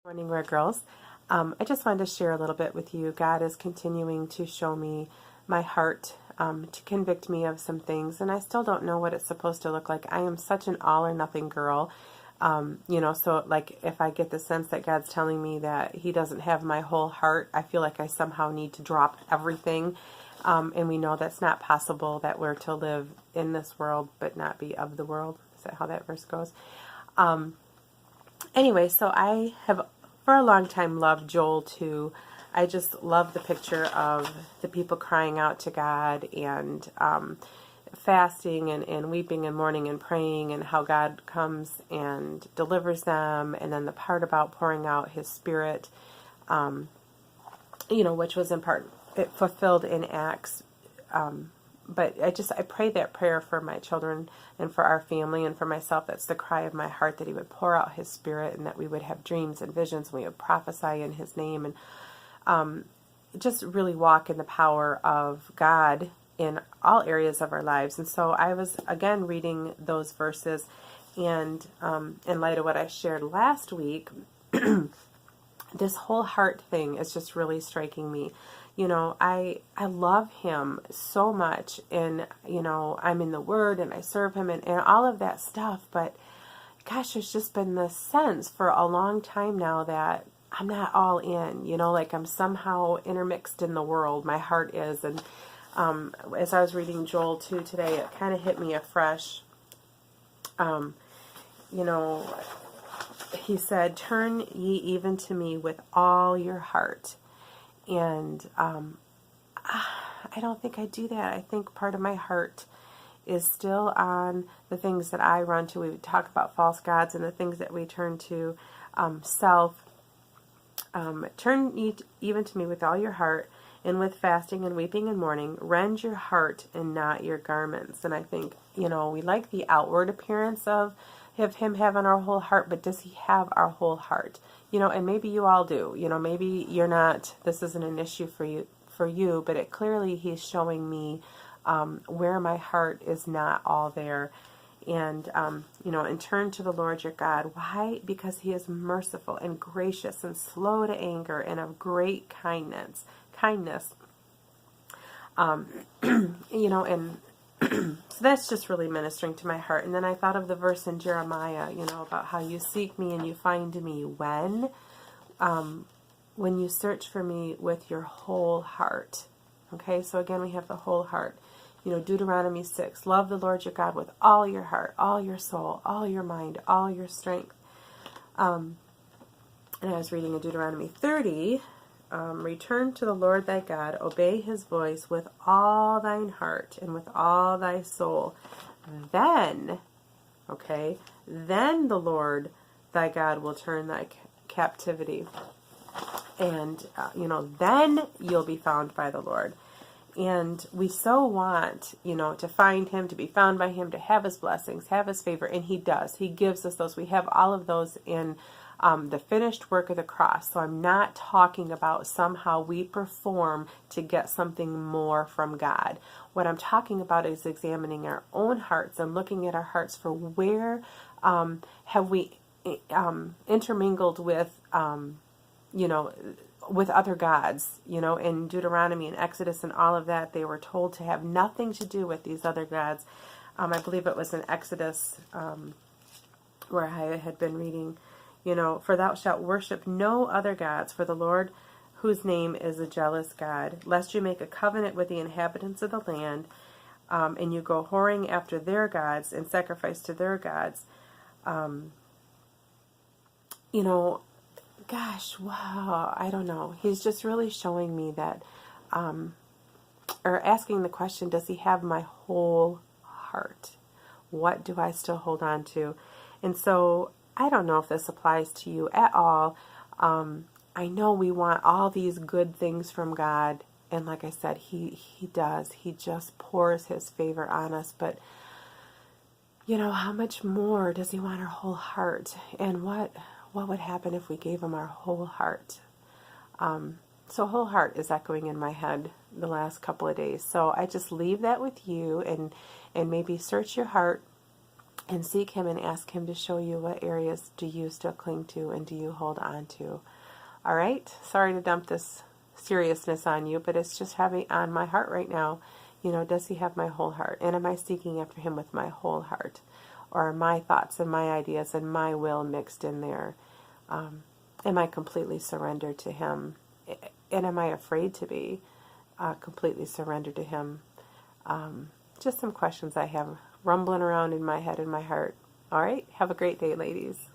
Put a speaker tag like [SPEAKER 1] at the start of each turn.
[SPEAKER 1] Morning, Red Girls. I just wanted to share a little bit with you. God is continuing to show me my heart, to convict me of some things, and I still don't know what it's supposed to look like. I am such an all or nothing girl. So like if I get the sense that God's telling me that He doesn't have my whole heart, I feel like I somehow need to drop everything. And we know that's not possible, that we're to live in this world but not be of the world. Is that how that verse goes? Anyway, so I have for a long time loved Joel 2. I just love the picture of the people crying out to God and fasting and weeping and mourning and praying, and how God comes and delivers them, and then the part about pouring out His Spirit, which was in part fulfilled in Acts. But I pray that prayer for my children and for our family and for myself. That's the cry of my heart, that He would pour out His Spirit and that we would have dreams and visions and we would prophesy in His name, and just really walk in the power of God in all areas of our lives. And so I was again reading those verses, and in light of what I shared last week, this whole heart thing is just really striking me. I love Him so much, and, I'm in the Word and I serve Him and all of that stuff, but gosh, there's just been this sense for a long time now that I'm not all in, like I'm somehow intermixed in the world. My heart is, and as I was reading Joel 2 today, it kind of hit me afresh. He said, "Turn ye even to me with all your heart." And I don't think I do that. I think part of my heart is still on the things that I run to. We would talk about false gods and the things that we turn to, self. Turn ye even to me with all your heart, and with fasting and weeping and mourning, rend your heart and not your garments. And I think, we like the outward appearance of Him having our whole heart, but does He have our whole heart? And maybe you all do. Maybe you're not, this isn't an issue for you, but it clearly He's showing me where my heart is not all there. And, and turn to the Lord your God. Why? Because He is merciful and gracious and slow to anger and of great kindness. And so that's just really ministering to my heart. And then I thought of the verse in Jeremiah, about how you seek me and you find me when you search for me with your whole heart. Okay, so again, we have the whole heart. Deuteronomy 6, love the Lord your God with all your heart, all your soul, all your mind, all your strength. And I was reading in Deuteronomy 30, return to the Lord thy God, obey His voice with all thine heart and with all thy soul. Then the Lord thy God will turn thy captivity. And, then you'll be found by the Lord. And we so want, to find Him, to be found by Him, to have His blessings, have His favor. And He does. He gives us those. We have all of those in the finished work of the cross. So I'm not talking about somehow we perform to get something more from God. What I'm talking about is examining our own hearts and looking at our hearts for where have we intermingled with, with other gods. In Deuteronomy and Exodus and all of that, they were told to have nothing to do with these other gods. I believe it was in Exodus where I had been reading, for thou shalt worship no other gods, for the Lord whose name is a jealous God, lest you make a covenant with the inhabitants of the land, and you go whoring after their gods and sacrifice to their gods. Gosh, wow, I don't know. He's just really showing me that, or asking the question, does He have my whole heart? What do I still hold on to? And so I don't know if this applies to you at all. I know we want all these good things from God. And like I said, He does. He just pours His favor on us. But, how much more does He want our whole heart? And what would happen if we gave Him our whole heart? So whole heart is echoing in my head the last couple of days. So I just leave that with you, and maybe search your heart and seek Him and ask Him to show you what areas do you still cling to and do you hold on to. All right? Sorry to dump this seriousness on you, but it's just heavy on my heart right now. Does He have my whole heart? And am I seeking after Him with my whole heart? Or are my thoughts and my ideas and my will mixed in there? Am I completely surrendered to Him? And am I afraid to be completely surrendered to Him? Just some questions I have rumbling around in my head and my heart. All right? Have a great day, ladies.